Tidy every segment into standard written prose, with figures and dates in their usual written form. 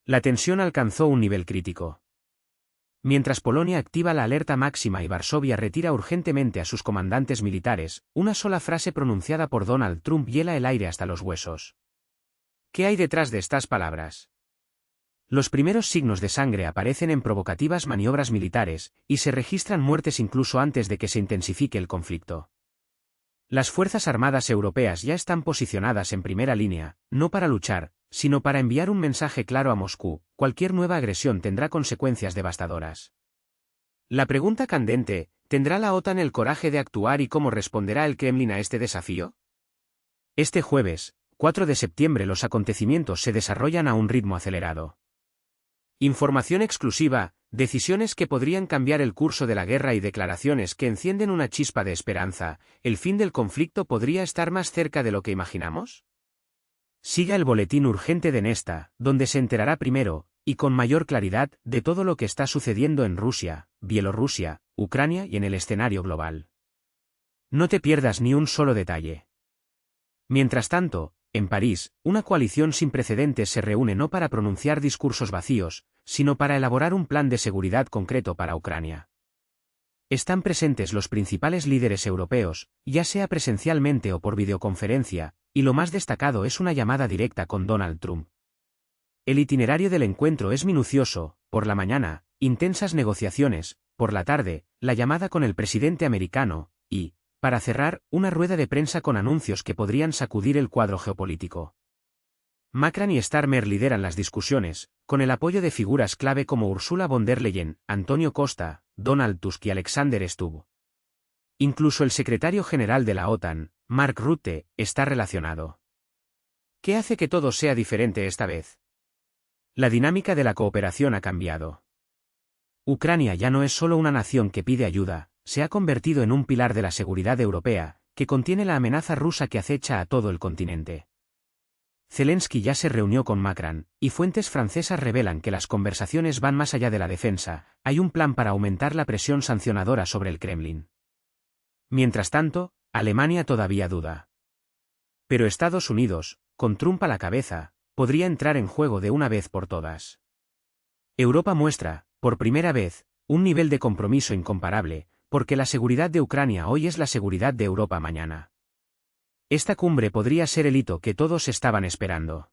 La tensión alcanzó un nivel crítico. Mientras Polonia activa la alerta máxima y Varsovia retira urgentemente a sus comandantes militares, una sola frase pronunciada por Donald Trump hiela el aire hasta los huesos. ¿Qué hay detrás de estas palabras? Los primeros signos de sangre aparecen en provocativas maniobras militares, y se registran muertes incluso antes de que se intensifique el conflicto. Las Fuerzas Armadas europeas ya están posicionadas en primera línea, no para luchar, sino para enviar un mensaje claro a Moscú: cualquier nueva agresión tendrá consecuencias devastadoras. La pregunta candente: ¿tendrá la OTAN el coraje de actuar y cómo responderá el Kremlin a este desafío? Este jueves, 4 de septiembre, los acontecimientos se desarrollan a un ritmo acelerado. Información exclusiva, decisiones que podrían cambiar el curso de la guerra y declaraciones que encienden una chispa de esperanza. ¿El fin del conflicto podría estar más cerca de lo que imaginamos? Siga el boletín urgente de Nesta, donde se enterará primero, y con mayor claridad, de todo lo que está sucediendo en Rusia, Bielorrusia, Ucrania y en el escenario global. No te pierdas ni un solo detalle. Mientras tanto, en París, una coalición sin precedentes se reúne no para pronunciar discursos vacíos, sino para elaborar un plan de seguridad concreto para Ucrania. Están presentes los principales líderes europeos, ya sea presencialmente o por videoconferencia, y lo más destacado es una llamada directa con Donald Trump. El itinerario del encuentro es minucioso: por la mañana, intensas negociaciones; por la tarde, la llamada con el presidente americano; y, para cerrar, una rueda de prensa con anuncios que podrían sacudir el cuadro geopolítico. Macron y Starmer lideran las discusiones, con el apoyo de figuras clave como Ursula von der Leyen, Antonio Costa, Donald Tusk y Alexander Stubb. Incluso el secretario general de la OTAN, Mark Rutte, está relacionado. ¿Qué hace que todo sea diferente esta vez? La dinámica de la cooperación ha cambiado. Ucrania ya no es solo una nación que pide ayuda, se ha convertido en un pilar de la seguridad europea, que contiene la amenaza rusa que acecha a todo el continente. Zelensky ya se reunió con Macron, y fuentes francesas revelan que las conversaciones van más allá de la defensa. Hay un plan para aumentar la presión sancionadora sobre el Kremlin. Mientras tanto, Alemania todavía duda. Pero Estados Unidos, con Trump a la cabeza, podría entrar en juego de una vez por todas. Europa muestra, por primera vez, un nivel de compromiso incomparable, porque la seguridad de Ucrania hoy es la seguridad de Europa mañana. Esta cumbre podría ser el hito que todos estaban esperando.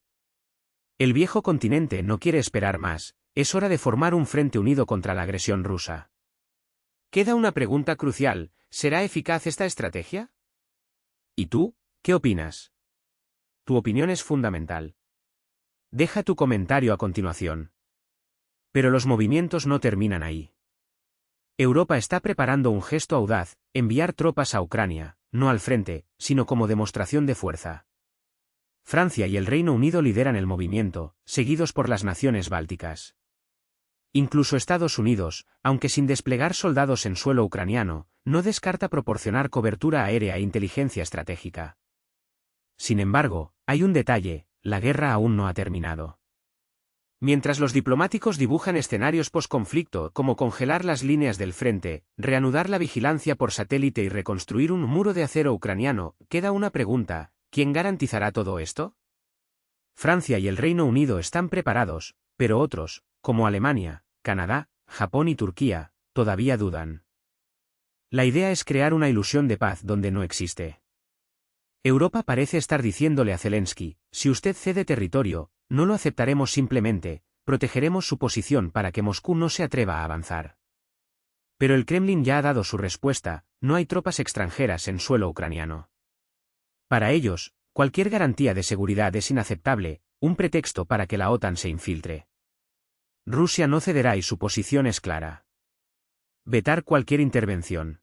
El viejo continente no quiere esperar más, es hora de formar un frente unido contra la agresión rusa. Queda una pregunta crucial: ¿será eficaz esta estrategia? ¿Y tú, qué opinas? Tu opinión es fundamental. Deja tu comentario a continuación. Pero los movimientos no terminan ahí. Europa está preparando un gesto audaz: enviar tropas a Ucrania, no al frente, sino como demostración de fuerza. Francia y el Reino Unido lideran el movimiento, seguidos por las naciones bálticas. Incluso Estados Unidos, aunque sin desplegar soldados en suelo ucraniano, no descarta proporcionar cobertura aérea e inteligencia estratégica. Sin embargo, hay un detalle: la guerra aún no ha terminado. Mientras los diplomáticos dibujan escenarios post-conflicto como congelar las líneas del frente, reanudar la vigilancia por satélite y reconstruir un muro de acero ucraniano, queda una pregunta: ¿quién garantizará todo esto? Francia y el Reino Unido están preparados, pero otros, como Alemania, Canadá, Japón y Turquía, todavía dudan. La idea es crear una ilusión de paz donde no existe. Europa parece estar diciéndole a Zelensky: si usted cede territorio, no lo aceptaremos simplemente, protegeremos su posición para que Moscú no se atreva a avanzar. Pero el Kremlin ya ha dado su respuesta: no hay tropas extranjeras en suelo ucraniano. Para ellos, cualquier garantía de seguridad es inaceptable, un pretexto para que la OTAN se infiltre. Rusia no cederá y su posición es clara: vetar cualquier intervención.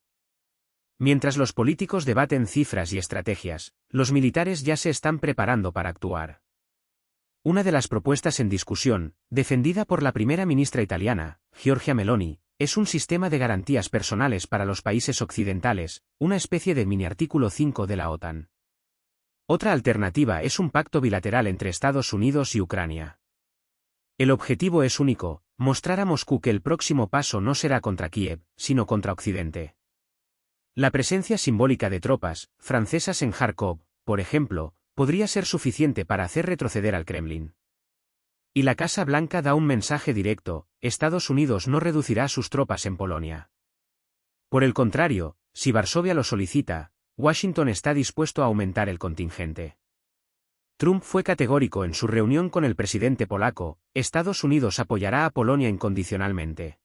Mientras los políticos debaten cifras y estrategias, los militares ya se están preparando para actuar. Una de las propuestas en discusión, defendida por la primera ministra italiana, Giorgia Meloni, es un sistema de garantías personales para los países occidentales, una especie de mini artículo 5 de la OTAN. Otra alternativa es un pacto bilateral entre Estados Unidos y Ucrania. El objetivo es único: mostrar a Moscú que el próximo paso no será contra Kiev, sino contra Occidente. La presencia simbólica de tropas francesas en Kharkov, por ejemplo, podría ser suficiente para hacer retroceder al Kremlin. Y la Casa Blanca da un mensaje directo: Estados Unidos no reducirá sus tropas en Polonia. Por el contrario, si Varsovia lo solicita, Washington está dispuesto a aumentar el contingente. Trump fue categórico en su reunión con el presidente polaco: Estados Unidos apoyará a Polonia incondicionalmente.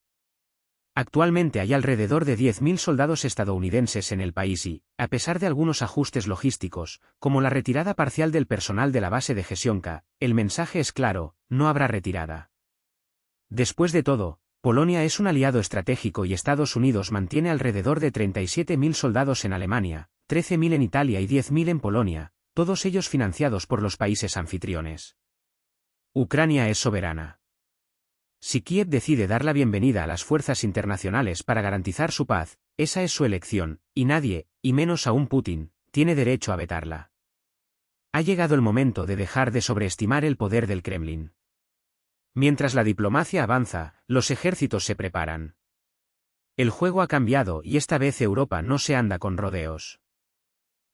Actualmente hay alrededor de 10.000 soldados estadounidenses en el país y, a pesar de algunos ajustes logísticos, como la retirada parcial del personal de la base de Jesionka, el mensaje es claro: no habrá retirada. Después de todo, Polonia es un aliado estratégico y Estados Unidos mantiene alrededor de 37.000 soldados en Alemania, 13.000 en Italia y 10.000 en Polonia, todos ellos financiados por los países anfitriones. Ucrania es soberana. Si Kiev decide dar la bienvenida a las fuerzas internacionales para garantizar su paz, esa es su elección, y nadie, y menos aún Putin, tiene derecho a vetarla. Ha llegado el momento de dejar de sobreestimar el poder del Kremlin. Mientras la diplomacia avanza, los ejércitos se preparan. El juego ha cambiado y esta vez Europa no se anda con rodeos.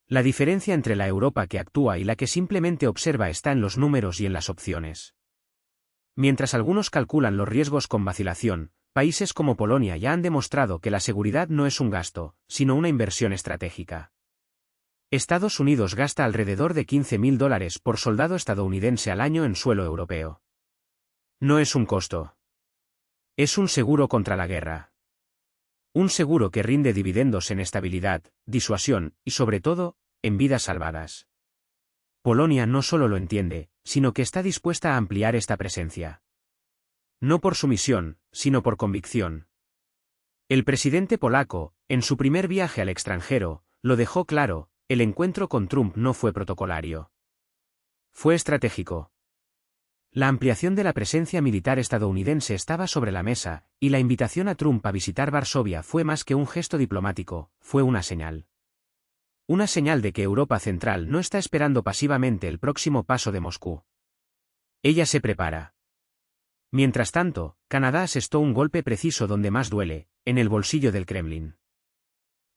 La diferencia entre la Europa que actúa y la que simplemente observa está en los números y en las opciones. Mientras algunos calculan los riesgos con vacilación, países como Polonia ya han demostrado que la seguridad no es un gasto, sino una inversión estratégica. Estados Unidos gasta alrededor de $15.000 por soldado estadounidense al año en suelo europeo. No es un costo. Es un seguro contra la guerra. Un seguro que rinde dividendos en estabilidad, disuasión y, sobre todo, en vidas salvadas. Polonia no solo lo entiende, sino que está dispuesta a ampliar esta presencia. No por sumisión, sino por convicción. El presidente polaco, en su primer viaje al extranjero, lo dejó claro: el encuentro con Trump no fue protocolario. Fue estratégico. La ampliación de la presencia militar estadounidense estaba sobre la mesa, y la invitación a Trump a visitar Varsovia fue más que un gesto diplomático, fue una señal. Una señal de que Europa Central no está esperando pasivamente el próximo paso de Moscú. Ella se prepara. Mientras tanto, Canadá asestó un golpe preciso donde más duele, en el bolsillo del Kremlin.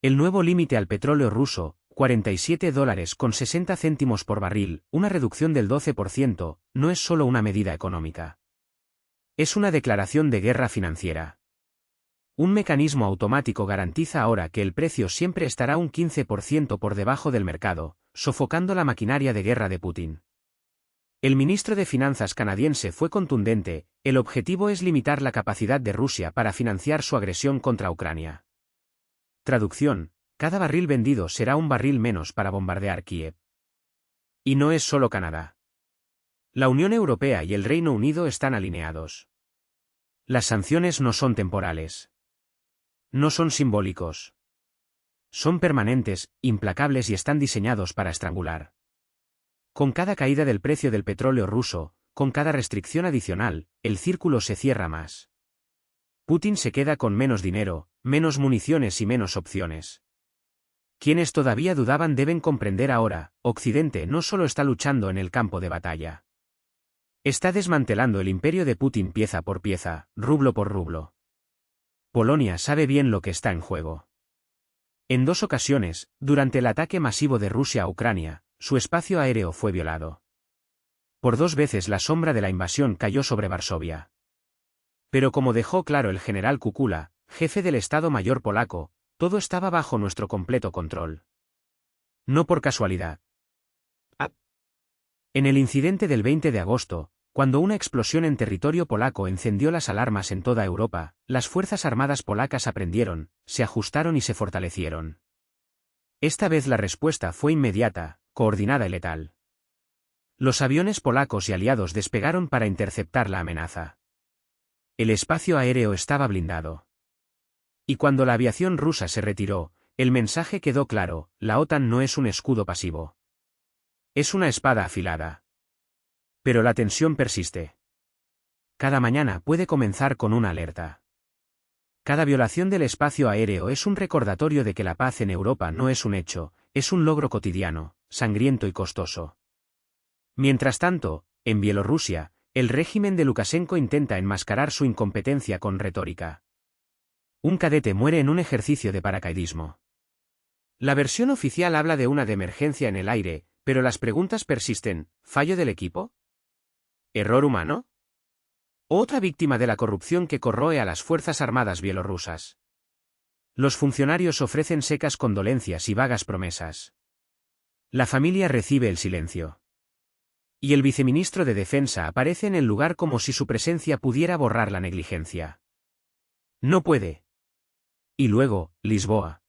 El nuevo límite al petróleo ruso, $47.60 por barril, una reducción del 12%, no es solo una medida económica. Es una declaración de guerra financiera. Un mecanismo automático garantiza ahora que el precio siempre estará un 15% por debajo del mercado, sofocando la maquinaria de guerra de Putin. El ministro de Finanzas canadiense fue contundente: el objetivo es limitar la capacidad de Rusia para financiar su agresión contra Ucrania. Traducción: cada barril vendido será un barril menos para bombardear Kiev. Y no es solo Canadá. La Unión Europea y el Reino Unido están alineados. Las sanciones no son temporales. No son simbólicos. Son permanentes, implacables y están diseñados para estrangular. Con cada caída del precio del petróleo ruso, con cada restricción adicional, el círculo se cierra más. Putin se queda con menos dinero, menos municiones y menos opciones. Quienes todavía dudaban deben comprender ahora: Occidente no solo está luchando en el campo de batalla. Está desmantelando el imperio de Putin pieza por pieza, rublo por rublo. Polonia sabe bien lo que está en juego. En 2 ocasiones, durante el ataque masivo de Rusia a Ucrania, su espacio aéreo fue violado. Por 2 veces la sombra de la invasión cayó sobre Varsovia. Pero como dejó claro el general Kukula, jefe del Estado Mayor polaco, todo estaba bajo nuestro completo control. No por casualidad. En el incidente del 20 de agosto, cuando una explosión en territorio polaco encendió las alarmas en toda Europa, las Fuerzas Armadas polacas aprendieron, se ajustaron y se fortalecieron. Esta vez la respuesta fue inmediata, coordinada y letal. Los aviones polacos y aliados despegaron para interceptar la amenaza. El espacio aéreo estaba blindado. Y cuando la aviación rusa se retiró, el mensaje quedó claro: la OTAN no es un escudo pasivo. Es una espada afilada. Pero la tensión persiste. Cada mañana puede comenzar con una alerta. Cada violación del espacio aéreo es un recordatorio de que la paz en Europa no es un hecho, es un logro cotidiano, sangriento y costoso. Mientras tanto, en Bielorrusia, el régimen de Lukashenko intenta enmascarar su incompetencia con retórica. Un cadete muere en un ejercicio de paracaidismo. La versión oficial habla de una de emergencia en el aire, pero las preguntas persisten: ¿fallo del equipo? ¿Error humano? Otra víctima de la corrupción que corroe a las Fuerzas Armadas bielorrusas. Los funcionarios ofrecen secas condolencias y vagas promesas. La familia recibe el silencio. Y el viceministro de Defensa aparece en el lugar como si su presencia pudiera borrar la negligencia. No puede. Y luego, Lisboa.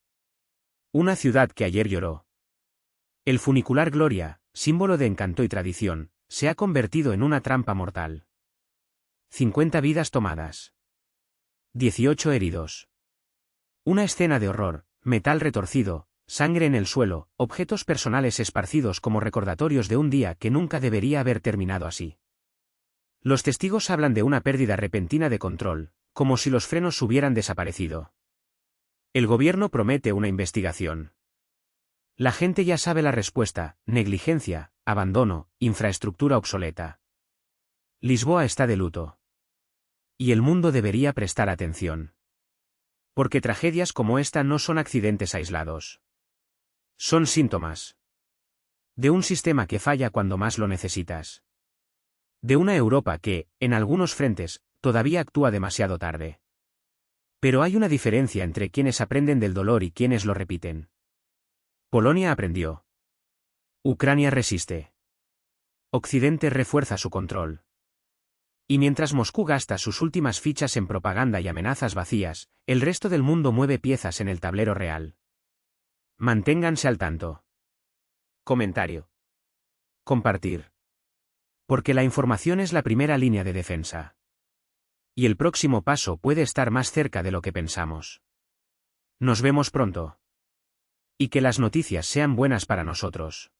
Una ciudad que ayer lloró. El funicular Gloria, símbolo de encanto y tradición, se ha convertido en una trampa mortal. 50 vidas tomadas. 18 heridos. Una escena de horror, metal retorcido, sangre en el suelo, objetos personales esparcidos como recordatorios de un día que nunca debería haber terminado así. Los testigos hablan de una pérdida repentina de control, como si los frenos hubieran desaparecido. El gobierno promete una investigación. La gente ya sabe la respuesta: negligencia, abandono, infraestructura obsoleta. Lisboa está de luto. Y el mundo debería prestar atención. Porque tragedias como esta no son accidentes aislados. Son síntomas de un sistema que falla cuando más lo necesitas. De una Europa que, en algunos frentes, todavía actúa demasiado tarde. Pero hay una diferencia entre quienes aprenden del dolor y quienes lo repiten. Polonia aprendió. Ucrania resiste. Occidente refuerza su control. Y mientras Moscú gasta sus últimas fichas en propaganda y amenazas vacías, el resto del mundo mueve piezas en el tablero real. Manténganse al tanto. Comentario. Compartir. Porque la información es la primera línea de defensa. Y el próximo paso puede estar más cerca de lo que pensamos. Nos vemos pronto. Y que las noticias sean buenas para nosotros.